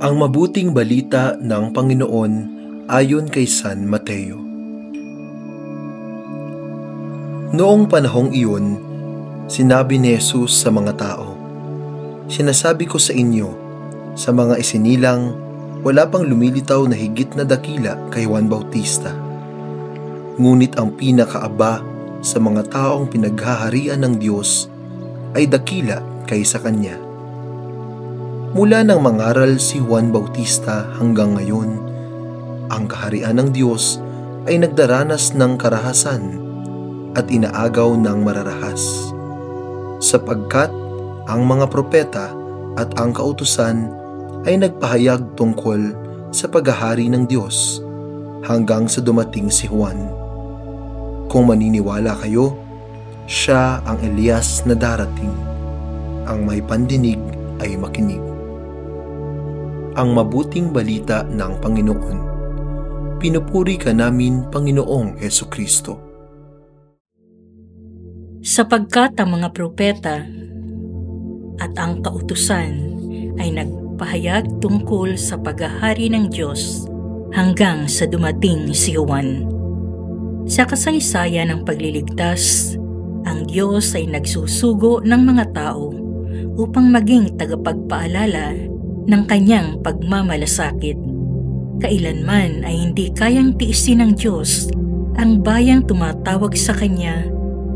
Ang mabuting balita ng Panginoon ayon kay San Mateo. Noong panahong iyon, sinabi ni Jesus sa mga tao, "Sinasabi ko sa inyo, sa mga isinilang, wala pang lumilitaw na higit na dakila kay Juan Bautista. Ngunit ang pinakaaba sa mga taong pinaghaharian ng Diyos ay dakila kaysa kanya." Mula nang mangaral si Juan Bautista hanggang ngayon, ang kaharian ng Diyos ay nagdaranas ng karahasan at inaagaw ng mararahas. Sapagkat ang mga propeta at ang kautusan ay nagpahayag tungkol sa paghahari ng Diyos hanggang sa dumating si Juan. Kung maniniwala kayo, siya ang Elias na darating. Ang may pandinig ay makinig. Ang mabuting balita ng Panginoon. Pinupuri ka namin, Panginoong Hesukristo. Sapagkat ang mga propeta at ang kautusan ay nagpahayag tungkol sa paghahari ng Diyos hanggang sa dumating si Juan. Sa kasaysayan ng pagliligtas, ang Diyos ay nagsusugo ng mga tao upang maging tagapagpaalala ng kanyang pagmamalasakit. Kailanman ay hindi kayang tiisin ng Diyos ang bayang tumatawag sa kanya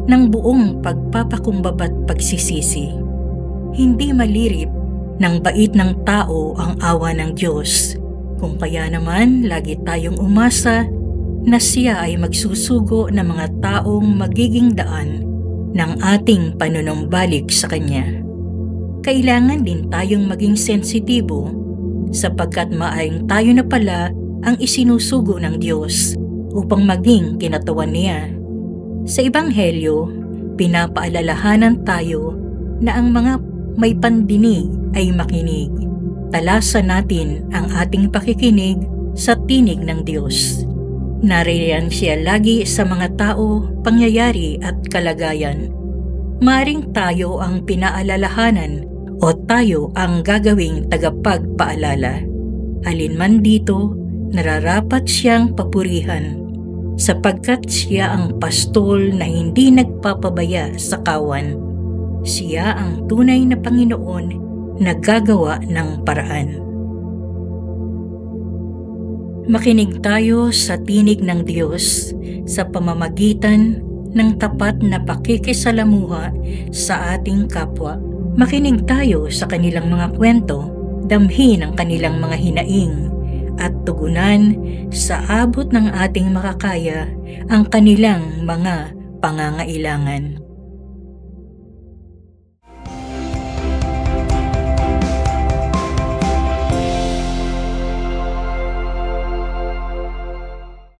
ng buong pagpapakumbaba at pagsisisi. Hindi malirip ng bait ng tao ang awa ng Diyos, kung kaya naman lagi tayong umasa na siya ay magsusugo ng mga taong magiging daan ng ating panunumbalik sa kanya. Kailangan din tayong maging sensitibo sapagkat maaring tayo na pala ang isinusugo ng Diyos upang maging kinatawan niya. Sa Ebanghelyo, pinapaalalahanan tayo na ang mga may pandinig ay makinig. Talasan natin ang ating pakikinig sa tinig ng Diyos. Nariyan siya lagi sa mga tao, pangyayari at kalagayan. Maaring tayo ang pinaalalahanan o tayo ang gagawing tagapagpaalala. Alinman dito, nararapat siyang papurihan sapagkat siya ang pastol na hindi nagpapabaya sa kawan. Siya ang tunay na Panginoon na gagawa ng paraan. Makinig tayo sa tinig ng Diyos sa pamamagitan ng tapat na pakikisalamuha sa ating kapwa. Makinig tayo sa kanilang mga kwento, damhin ang kanilang mga hinaing, at tugunan sa abot ng ating makakaya ang kanilang mga pangangailangan.